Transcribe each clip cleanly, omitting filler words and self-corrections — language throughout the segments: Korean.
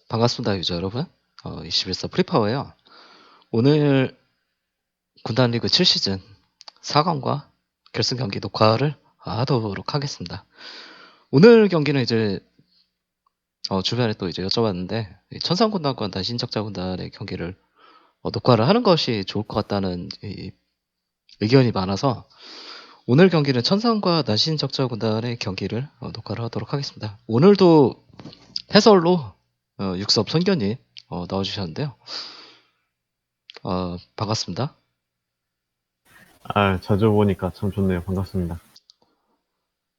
반갑습니다, 유저 여러분. 21사 프리파워예요. 오늘 군단 리그 7시즌 4강과 결승 경기 녹화를 하도록 하겠습니다. 오늘 경기는 이제 주변에 또 이제 여쭤봤는데 천상 군단과 난신적자 군단의 경기를 녹화를 하는 것이 좋을 것 같다는 의견이 많아서 오늘 경기는 천상과 난신적자 군단의 경기를 녹화를 하도록 하겠습니다. 오늘도 해설로 육섭 선견님 나와주셨는데요. 반갑습니다. 아, 자주 보니까 참 좋네요. 반갑습니다.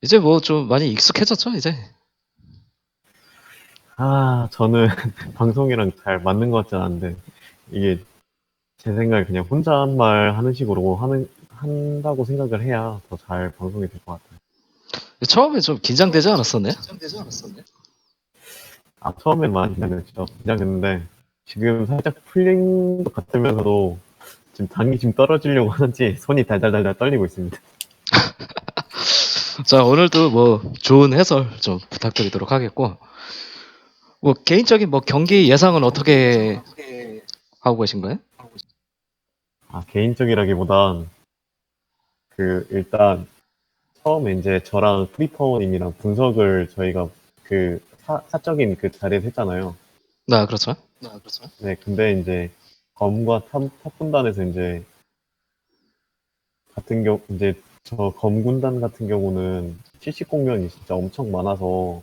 이제 뭐 좀 많이 익숙해졌죠, 이제? 아, 저는 방송이랑 잘 맞는 것 같지 않은데, 이게 제 생각에 그냥 혼잣말 하는 식으로 한다고 생각을 해야 더 잘 방송이 될 것 같아요. 처음에 좀 긴장되지 않았었네? 아, 처음엔 많이 긴장됐죠. 긴장됐는데, 지금 살짝 풀린 것 같으면서도, 지금 당이 지금 떨어지려고 하는지 손이 달달달달 떨리고 있습니다. 자, 오늘도 뭐 좋은 해설 좀 부탁드리도록 하겠고, 뭐 개인적인 뭐 경기 예상은 어떻게 하고 계신가요? 아, 개인적이라기보단, 일단, 처음에 이제 저랑 프리퍼님이랑 분석을 저희가 사적인 그 자리에서 했잖아요. 그렇죠. 네, 근데 이제 검과 탑 군단에서 이제 이제 저 검 군단 같은 경우는 70 공명이 진짜 엄청 많아서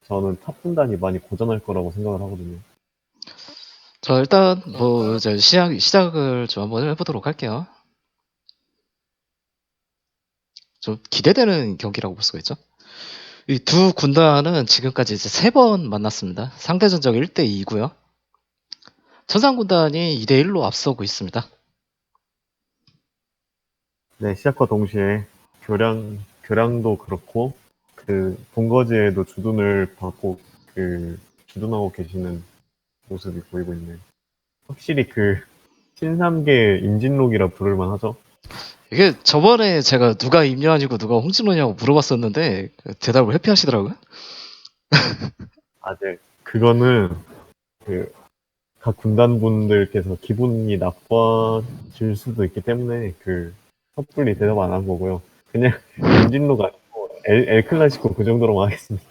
저는 탑 군단이 많이 고전할 거라고 생각을 하거든요. 자, 일단 뭐 이제 시작을 좀 한번 해보도록 할게요. 좀 기대되는 경기라고 볼 수가 있죠. 이 두 군단은 지금까지 이제 3번 만났습니다. 상대 전적 1대2고요. 천상 군단이 2대1로 앞서고 있습니다. 네, 시작과 동시에 교량도 그렇고 본거지에도 주둔을 받고 주둔하고 계시는 모습이 보이고 있네요. 확실히 신삼계 임진록이라 부를만 하죠. 이게 저번에 제가 누가 임요한이고 누가 홍진호냐고 물어봤었는데 대답을 회피하시더라고요. 아, 네. 그거는 그 각 군단분들께서 기분이 나빠질 수도 있기 때문에 섣불리 대답 안 한 거고요. 그냥 임진로가 아니고 엘 클라시코 그 정도로만 하겠습니다.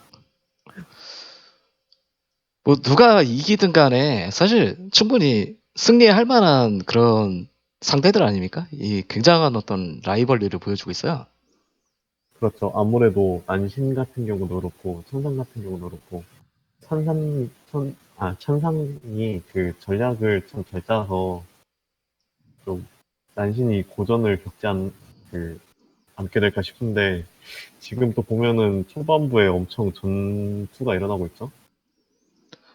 뭐 누가 이기든 간에 사실 충분히 승리할 만한 그런 상대들 아닙니까? 이 굉장한 어떤 라이벌리를 보여주고 있어요. 그렇죠. 아무래도 안신 같은 경우도 그렇고 천상 같은 경우도 그렇고 천상이 그 전략을 참 잘 짜서 좀 난신이 고전을 않게 될까 싶은데 지금 또 보면은 초반부에 엄청 전투가 일어나고 있죠.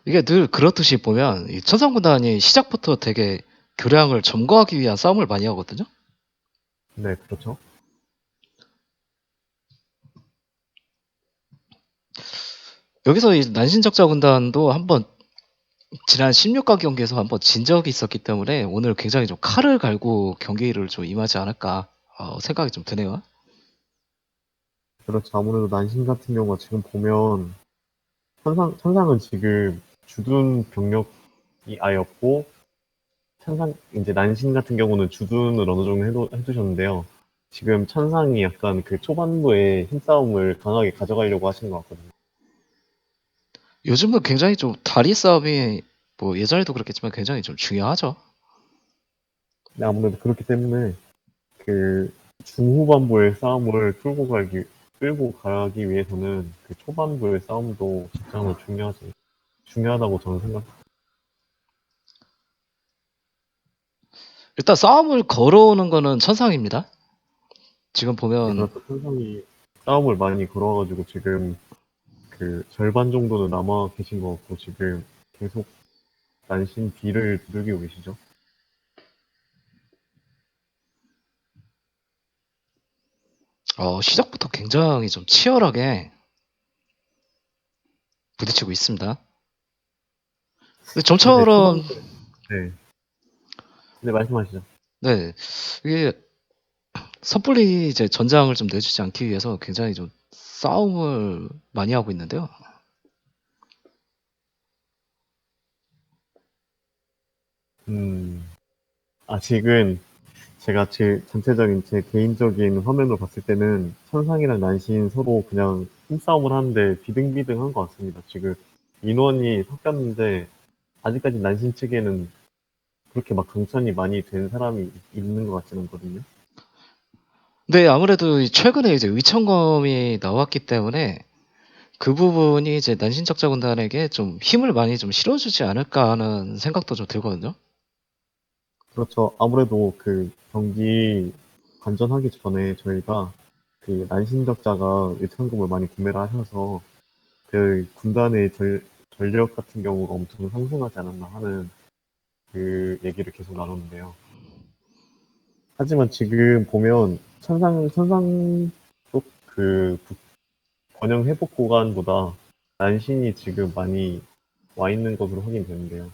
이게 늘 그렇듯이 보면 이 천상군단이 시작부터 되게 교량을 점거하기 위한 싸움을 많이 하거든요. 네, 그렇죠. 여기서 이 난신적자 군단도 한번 지난 16강 경기에서 한번 진 적이 있었기 때문에 오늘 굉장히 좀 칼을 갈고 경기를 좀 임하지 않을까 생각이 좀 드네요. 그렇죠. 아무래도 난신 같은 경우가 지금 보면 천상은 지금 주둔 병력이 아예 없고 이제 난신 같은 경우는 주둔을 어느 정도 해두셨는데요. 지금 천상이 약간 초반부에 힘싸움을 강하게 가져가려고 하시는 것 같거든요. 요즘은 굉장히 좀 다리 싸움이 뭐 예전에도 그렇겠지만 굉장히 좀 중요하죠. 근데 아무래도 그렇기 때문에 중후반부의 싸움을 끌고 가기 위해서는 초반부의 싸움도 직장은 중요하다고 저는 생각합니다. 일단 싸움을 걸어오는 거는 천상입니다. 지금 네, 보면 그렇죠. 천상이 싸움을 많이 걸어가지고 지금 절반 정도는 남아 계신 것 같고 지금 계속 난신 B를 두들기고 계시죠. 시작부터 굉장히 좀 치열하게 부딪히고 있습니다. 근데 근데 좀처럼 초반부에 네. 네, 말씀하시죠. 네 이게 섣불리 이제 전장을 좀 내주지 않기 위해서 굉장히 좀 싸움을 많이 하고 있는데요. 음, 아직은 제가 제 전체적인 제 개인적인 화면으로 봤을 때는 천상이랑 난신 서로 그냥 힘싸움을 하는데 비등비등한 것 같습니다. 지금 인원이 섞였는데 아직까지 난신 측에는 그렇게 막 강천이 많이 된 사람이 있는 것 같지는 않거든요. 근데 아무래도 최근에 이제 의천검이 나왔기 때문에 그 부분이 이제 난신적자 군단에게 좀 힘을 많이 좀 실어주지 않을까 하는 생각도 좀 들거든요. 그렇죠. 아무래도 그 경기 관전하기 전에 저희가 그 난신적자가 의창금을 많이 구매를 하셔서 그 군단의 전력 같은 경우가 엄청 상승하지 않았나 하는 그 얘기를 계속 나눴는데요. 하지만 지금 보면 천상 쪽 그 번영 회복 구간보다 난신이 지금 많이 와 있는 것으로 확인되는데요.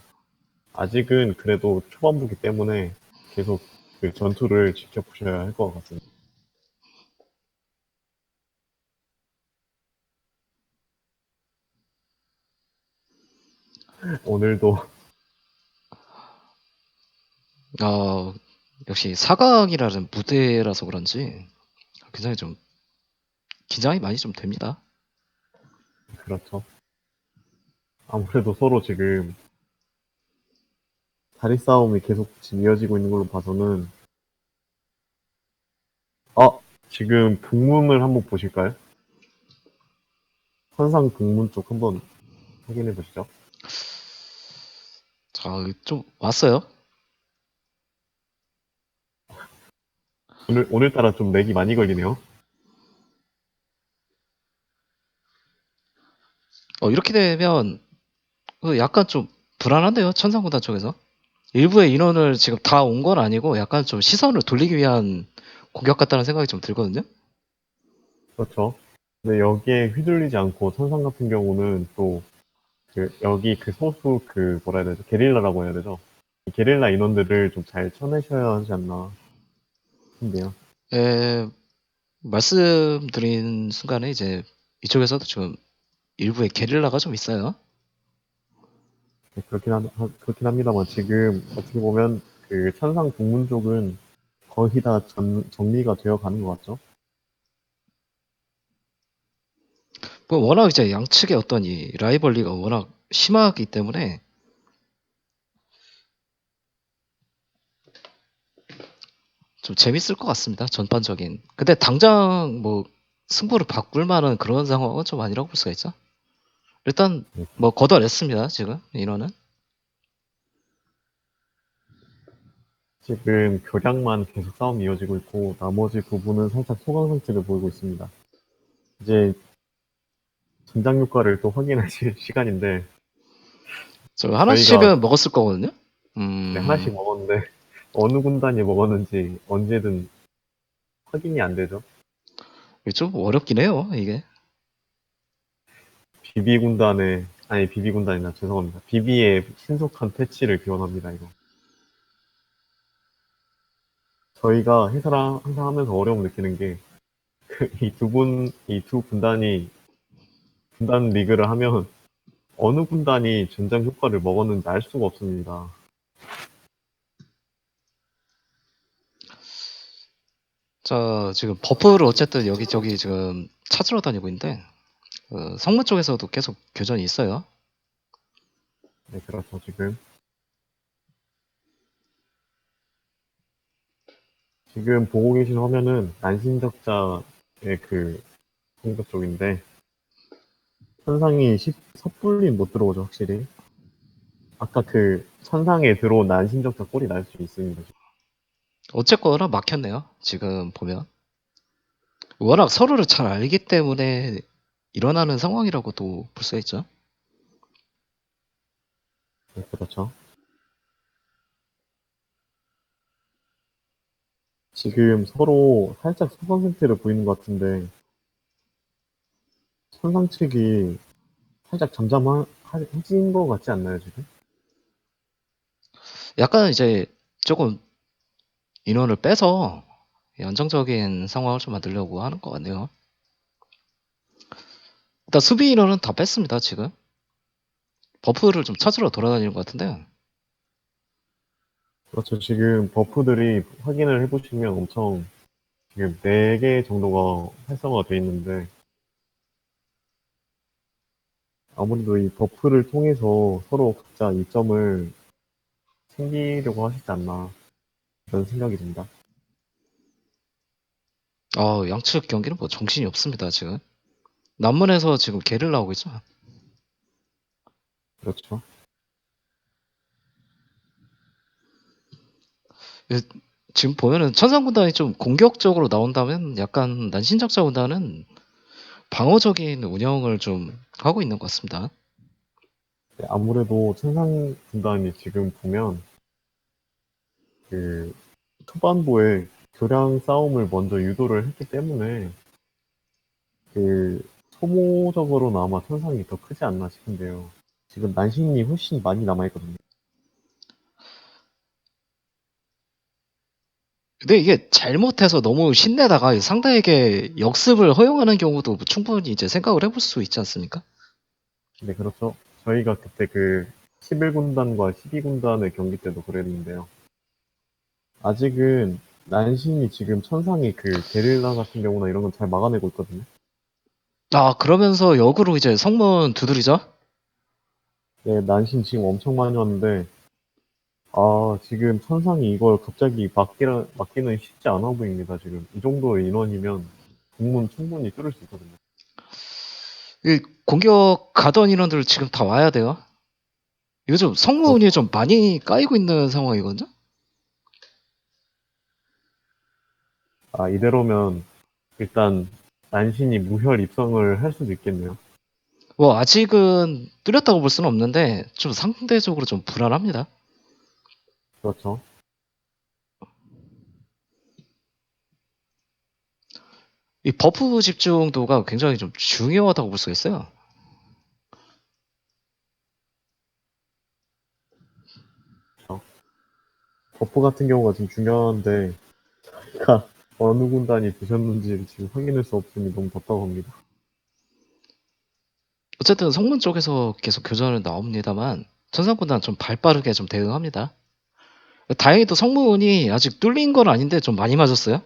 아직은 그래도 초반부기 때문에 계속 그 전투를 지켜보셔야 할 것 같습니다. 오늘도 어, 역시 사각이라는 무대라서 그런지 굉장히 좀 긴장이 많이 좀 됩니다. 그렇죠. 아무래도 서로 지금 다리 싸움이 계속 지금 이어지고 있는 걸로 봐서는 아 지금 북문을 한번 보실까요? 선상 북문 쪽 한번 확인해 보시죠. 자, 좀 왔어요. 오늘따라 좀 렉이 많이 걸리네요. 이렇게 되면 약간 좀 불안한데요, 천상군단 쪽에서. 일부의 인원을 지금 다 온 건 아니고 약간 좀 시선을 돌리기 위한 공격 같다는 생각이 좀 들거든요. 그렇죠. 근데 여기에 휘둘리지 않고 선상 같은 경우는 또 그 여기 그 소수 그 뭐라 해야 되죠? 게릴라라고 해야 되죠? 이 게릴라 인원들을 좀 잘 쳐내셔야 하지 않나 싶은데요. 에, 말씀드린 순간에 이제 이쪽에서도 지금 일부의 게릴라가 좀 있어요. 네, 그렇긴 합니다만 지금 어떻게 보면 그 천상 동문 쪽은 거의 다 정리가 되어 가는 것 같죠? 뭐 워낙 이제 양측의 어떤 이 라이벌리가 워낙 심하기 때문에 좀 재밌을 것 같습니다. 전반적인. 근데 당장 뭐 승부를 바꿀 만한 그런 상황은 좀 아니라고 볼 수가 있죠. 일단 네, 뭐 걷어냈습니다. 지금 인원은. 지금 교량만 계속 싸움이 이어지고 있고 나머지 부분은 살짝 소강 상태를 보이고 있습니다. 이제 전장 효과를 또 확인하실 시간인데 저 저희가 하나씩은 먹었을 거거든요. 네, 하나씩 먹었는데 어느 군단이 먹었는지 언제든 확인이 안 되죠. 이게 좀 어렵긴 해요. 이게. 비비 군단이나 죄송합니다. 비비의 신속한 패치를 기원합니다, 이거. 저희가 해설 항상 하면서 어려움 느끼는 게, 이 두 군단이, 군단 리그를 하면 어느 군단이 전장 효과를 먹었는지 알 수가 없습니다. 자, 지금 버프를 어쨌든 여기저기 지금 찾으러 다니고 있는데, 성문 쪽에서도 계속 교전이 있어요. 네, 그렇죠, 지금. 지금 보고 계신 화면은 난신적자의 그 공격 쪽인데, 천상이 섣불리 못 들어오죠, 확실히. 아까 그 천상에 들어온 난신적자 꼴이 날 수 있습니다. 어쨌거나 막혔네요. 지금 보면. 워낙 서로를 잘 알기 때문에 일어나는 상황이라고도 볼 수 있죠. 네, 그렇죠. 지금 서로 살짝 소강 상태를 보이는 것 같은데, 천상 측이 살짝 잠잠해진 것 같지 않나요, 지금? 약간 이제 조금 인원을 빼서 안정적인 상황을 좀 만들려고 하는 것 같네요. 일단 수비 인원은 다 뺐습니다, 지금. 버프를 좀 찾으러 돌아다니는 것 같은데. 그렇죠. 지금 버프들이 확인을 해보시면 엄청 지금 4개 정도가 활성화가 돼 있는데 아무래도 이 버프를 통해서 서로 각자 이점을 챙기려고 하시지 않나 그런 생각이 듭니다. 양측 경기는 뭐 정신이 없습니다, 지금. 남문에서 지금 개를 나오고 있죠. 그렇죠. 예, 지금 보면은 천상군단이 좀 공격적으로 나온다면 약간 난신작자 군단은 방어적인 운영을 좀 하고 있는 것 같습니다. 네, 아무래도 천상 군단이 지금 보면 그 초반부에 교량 싸움을 먼저 유도를 했기 때문에 그 소모적으로는 아마 천상이 더 크지 않나 싶은데요. 지금 난신이 훨씬 많이 남아있거든요. 근데 이게 잘못해서 너무 신내다가 상대에게 역습을 허용하는 경우도 충분히 이제 생각을 해볼 수 있지 않습니까? 네, 그렇죠. 저희가 그때 그 11군단과 12군단의 경기 때도 그랬는데요. 아직은 난신이 지금 천상이 그 게릴라 같은 경우나 이런 건 잘 막아내고 있거든요. 그러면서 역으로 이제 성문 두드리죠? 네, 난신 지금 엄청 많이 왔는데, 지금 천상이 이걸 갑자기 막기는 쉽지 않아 보입니다, 지금. 이 정도의 인원이면 국문 충분히 뚫을 수 있거든요. 이 공격 가던 인원들 지금 다 와야 돼요. 이거 좀 성문이 그렇죠. 좀 많이 까이고 있는 상황이거든요? 이대로면 일단 난신이 무혈 입성을 할 수도 있겠네요. 뭐 아직은 뚫렸다고 볼 수는 없는데 좀 상대적으로 좀 불안합니다. 그렇죠. 이 버프 집중도가 굉장히 좀 중요하다고 볼 수가 있어요. 그렇죠. 버프 같은 경우가 지금 중요한데, 제가 어느 군단이 드셨는지 지금 확인할 수 없으니 너무 답답합니다. 어쨌든 성문 쪽에서 계속 교전은 나옵니다만 천상군단 좀 발빠르게 좀 대응합니다. 다행히도 성문이 아직 뚫린 건 아닌데 좀 많이 맞았어요.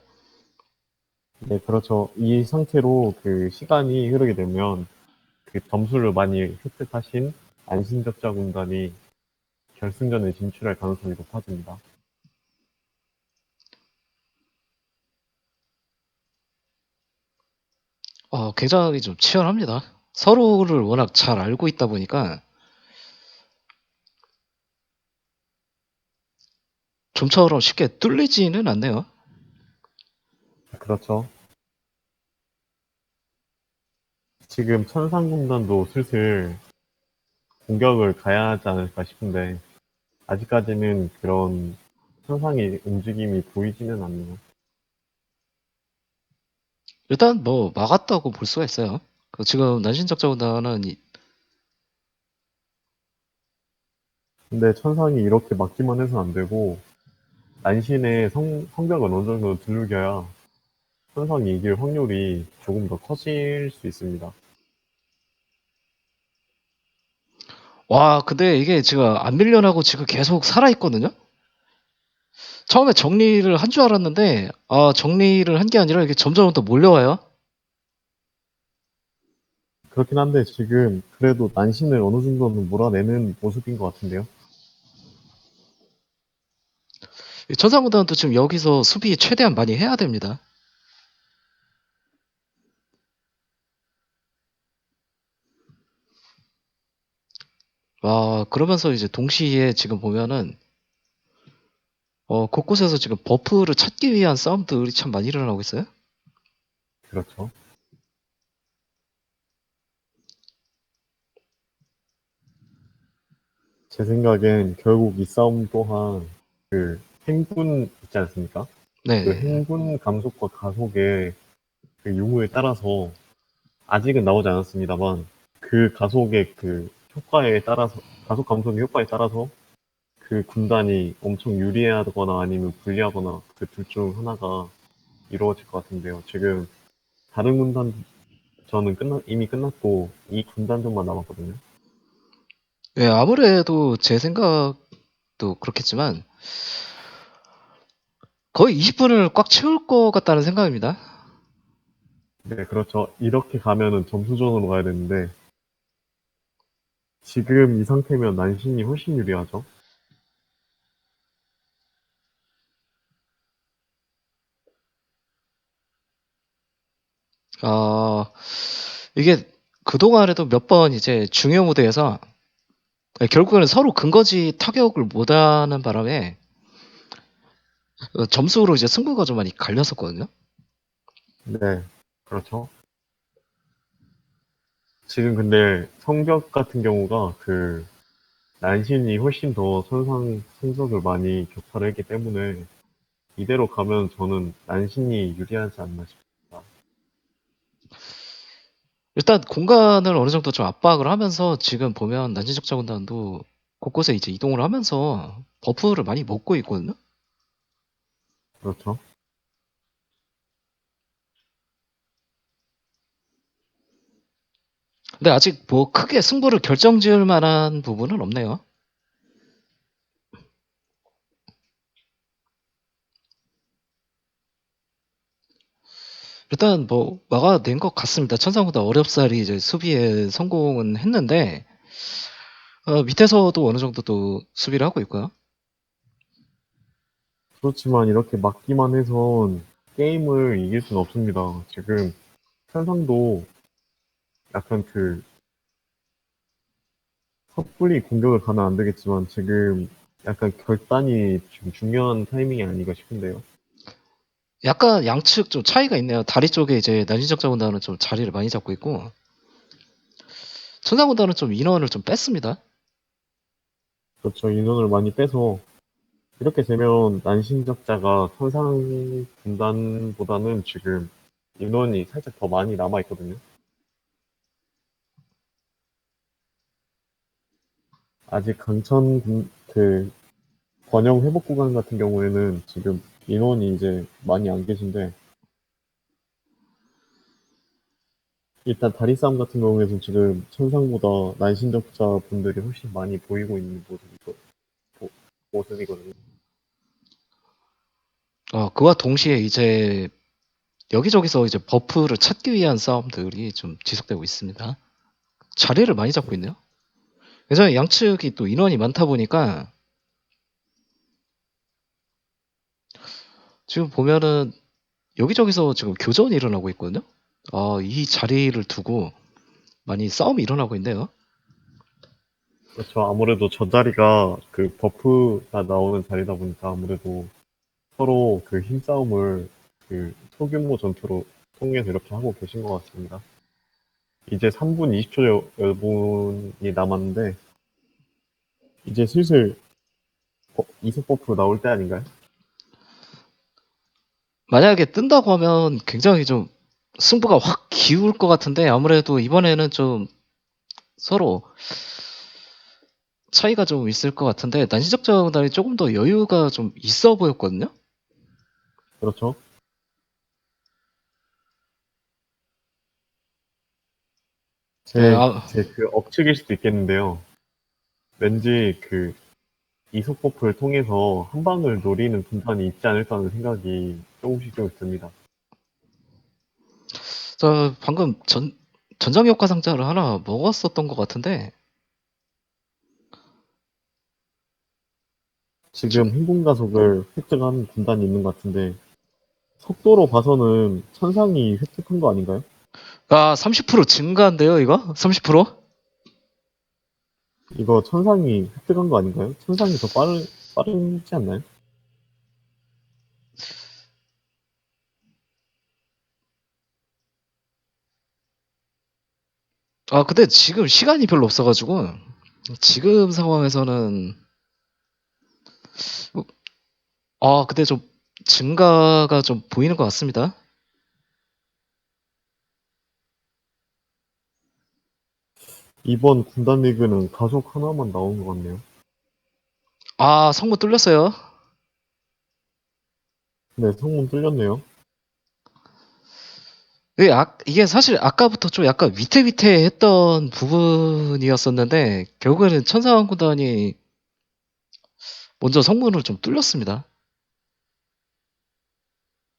네, 그렇죠. 이 상태로 그 시간이 흐르게 되면 그 점수를 많이 획득하신 안신적자 군단이 결승전에 진출할 가능성이 높아집니다. 굉장히 좀 치열합니다. 서로를 워낙 잘 알고 있다 보니까 좀처럼 쉽게 뚫리지는 않네요. 그렇죠. 지금 천상군단도 슬슬 공격을 가야 하지 않을까 싶은데 아직까지는 그런 천상의 움직임이 보이지는 않네요. 일단 뭐 막았다고 볼 수가 있어요. 지금 난신적자군단은 근데 천상이 이렇게 막기만 해서는 안 되고 난신의 성벽을 어느 정도 두들겨야 천상이 이길 확률이 조금 더 커질 수 있습니다. 근데 이게 지금 안 밀려나고 지금 계속 살아있거든요? 처음에 정리를 한 줄 알았는데, 정리를 한 게 아니라 이게 점점 더 몰려와요. 그렇긴 한데 지금 그래도 난신을 어느 정도는 몰아내는 모습인 것 같은데요. 천상군단도 지금 여기서 수비 최대한 많이 해야 됩니다. 그러면서 이제 동시에 지금 보면은, 곳곳에서 지금 버프를 찾기 위한 싸움들이 참 많이 일어나고 있어요. 그렇죠. 제 생각엔 결국 이 싸움 또한 그 행군 있지 않습니까? 그 네. 행군 감속과 가속의 그 유무에 따라서 아직은 나오지 않았습니다만 그 가속의 그 효과에 따라서 가속 감속의 효과에 따라서 그 군단이 엄청 유리하거나 아니면 불리하거나 그 둘 중 하나가 이루어질 것 같은데요. 지금 다른 군단 저는 이미 끝났고 이 군단전만 남았거든요. 네, 아무래도 제 생각도 그렇겠지만, 거의 20분을 꽉 채울 것 같다는 생각입니다. 네, 그렇죠. 이렇게 가면은 점수전으로 가야 되는데, 지금 이 상태면 난신이 훨씬 유리하죠. 어, 이게 그동안에도 몇 번 이제 중요 무대에서 결국에는 서로 근거지 타격을 못하는 바람에 점수로 이제 승부가 좀 많이 갈렸었거든요. 네, 그렇죠. 지금 근데 성적 같은 경우가 난신이 훨씬 더 선상 성적을 많이 격파를 했기 때문에 이대로 가면 저는 난신이 유리하지 않나 싶습니다. 일단 공간을 어느 정도 좀 압박을 하면서 지금 보면 난징적자 군단도 곳곳에 이제 이동을 하면서 버프를 많이 먹고 있거든요. 그렇죠. 근데 아직 뭐 크게 승부를 결정지을 만한 부분은 없네요. 일단 뭐 막아낸 것 같습니다. 천상보다 어렵사리 이제 수비에 성공은 했는데 밑에서도 어느 정도 또 수비를 하고 있고요. 그렇지만 이렇게 막기만 해선 게임을 이길 수는 없습니다. 지금 현상도 약간 섣불리 공격을 가면 안 되겠지만 지금 약간 결단이 지금 중요한 타이밍이 아닌가 싶은데요. 약간 양측 좀 차이가 있네요. 다리 쪽에 이제 난징적자 군단은 좀 자리를 많이 잡고 있고 천상군단은 좀 인원을 좀 뺐습니다. 그렇죠. 인원을 많이 빼서 이렇게 되면 난신적자가 선상 분단보다는 지금 인원이 살짝 더 많이 남아 있거든요. 아직 번영 회복 구간 같은 경우에는 지금 인원이 이제 많이 안 계신데 일단 다리 싸움 같은 경우에는 지금 천상보다 난신적자 분들이 훨씬 많이 보이고 있는 보- 모습이거든요. 그와 동시에 이제 여기저기서 이제 버프를 찾기 위한 싸움들이 좀 지속되고 있습니다. 자리를 많이 잡고 있네요. 예전에 양측이 또 인원이 많다 보니까 지금 보면은 여기저기서 지금 교전이 일어나고 있거든요. 이 자리를 두고 많이 싸움이 일어나고 있네요. 그렇죠. 아무래도 저 자리가 버프가 나오는 자리다 보니까 아무래도 서로 힘싸움을 소규모 전투로 통해서 이렇게 하고 계신 것 같습니다. 이제 3분 20초 여분이 남았는데 이제 슬슬 이속 버프 나올 때 아닌가요? 만약에 뜬다고 하면 굉장히 좀 승부가 확 기울 것 같은데 아무래도 이번에는 좀 서로 차이가 좀 있을 것 같은데 난시적자단이 조금 더 여유가 좀 있어 보였거든요. 그렇죠. 네, 제 억측일 수도 있겠는데요. 왠지 이속 버프를 통해서 한 방을 노리는 분단이 있지 않을까 하는 생각이 조금씩 듭니다. 저 방금 전장 효과 상자를 하나 먹었었던 것 같은데 지금 행군 가속을 획득한 군단이 있는 것 같은데 속도로 봐서는 천상이 획득한 거 아닌가요? 30% 증가인데요, 이거? 30%? 이거 천상이 획득한 거 아닌가요? 천상이 더 빠르지 않나요? 근데 지금 시간이 별로 없어가지고 지금 상황에서는 근데 좀 증가가 좀 보이는 것 같습니다. 이번 군단 리그는 가속 하나만 나온 것 같네요. 성문 뚫렸어요. 네, 성문 뚫렸네요. 이게 사실 아까부터 좀 약간 위태위태했던 부분이었었는데 결국에는 천상원 구단이 먼저 성문을 좀 뚫렸습니다.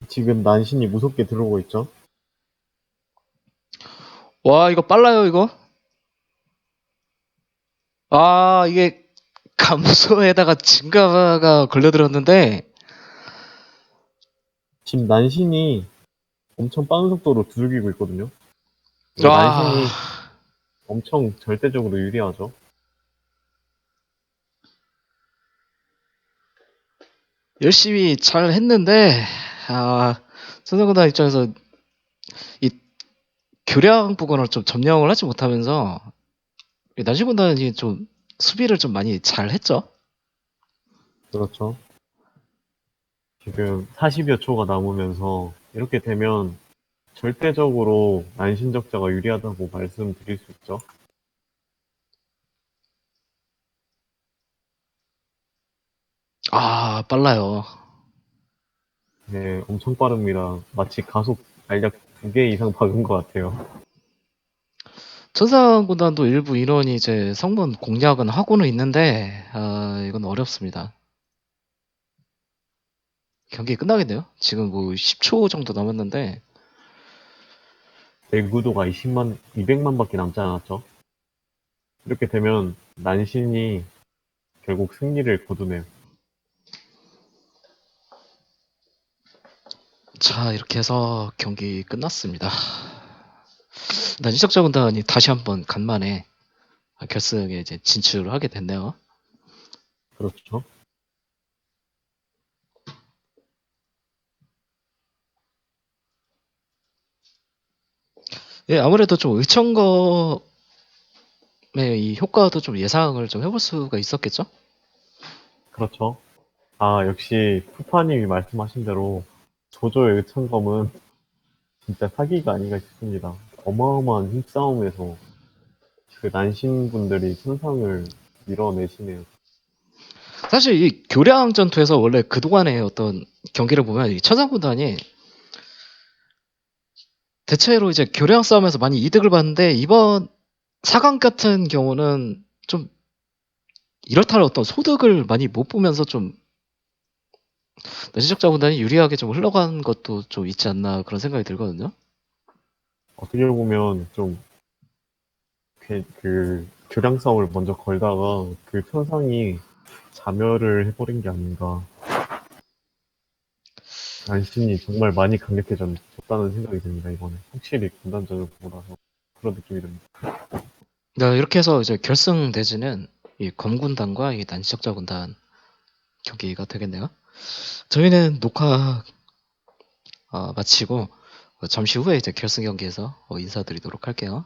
지금 난신이 무섭게 들어오고 있죠. 와, 이거 빨라요, 이거? 아, 이게 감소에다가 증가가 걸려들었는데, 지금 난신이 엄청 빠른 속도로 두들기고 있거든요. 이거 와, 난신이 엄청 절대적으로 유리하죠. 열심히 잘 했는데, 아, 손석구단 입장에서 이 교량 부분을 좀 점령을 하지 못하면서, 난시군단이 좀 수비를 좀 많이 잘 했죠. 그렇죠. 지금 40여 초가 남으면서 이렇게 되면 절대적으로 난신적자가 유리하다고 말씀드릴 수 있죠. 아, 빨라요. 네, 엄청 빠릅니다. 마치 가속 알약 2개 이상 박은 것 같아요. 천상군단도 일부 인원이 이제 성문 공략은 하고는 있는데, 아, 이건 어렵습니다. 경기 끝나겠네요. 지금 뭐 10초 정도 남았는데, 내구도가 200만밖에 남지 않았죠. 이렇게 되면 난신이 결국 승리를 거두네요. 자, 이렇게 해서 경기 끝났습니다. 난시적자 군단이 다시 한번 간만에 결승에 이제 진출을 하게 됐네요. 그렇죠. 예, 아무래도 좀 의천검의 이 효과도 좀 예상을 좀 해볼 수가 있었겠죠? 그렇죠. 아, 역시 푸파님이 말씀하신 대로 조조의 의천검은 진짜 사기가 아닌가 싶습니다. 어마어마한 힘싸움에서 그 난신분들이 천상을 밀어내시네요. 사실 이 교량 전투에서 원래 그동안의 어떤 경기를 보면 이 천상군단이 대체로 이제 교량 싸움에서 많이 이득을 봤는데 이번 4강 같은 경우는 좀 이렇다 할 어떤 소득을 많이 못 보면서 좀 난시적자 군단이 유리하게 좀 흘러간 것도 좀 있지 않나 그런 생각이 들거든요. 어떻게 보면 좀 그 교량 싸움을 먼저 걸다가 그 천상이 자멸을 해버린 게 아닌가. 난신이 정말 많이 강력해졌다는 생각이 듭니다, 이번에. 확실히 군단전을 보고 나서 그런 느낌이 듭니다. 네, 이렇게 해서 이제 결승 대진은 이 검군단과 이 난시적자 군단 경기가 되겠네요. 저희는 녹화 마치고 잠시 후에 이제 결승 경기에서 인사드리도록 할게요.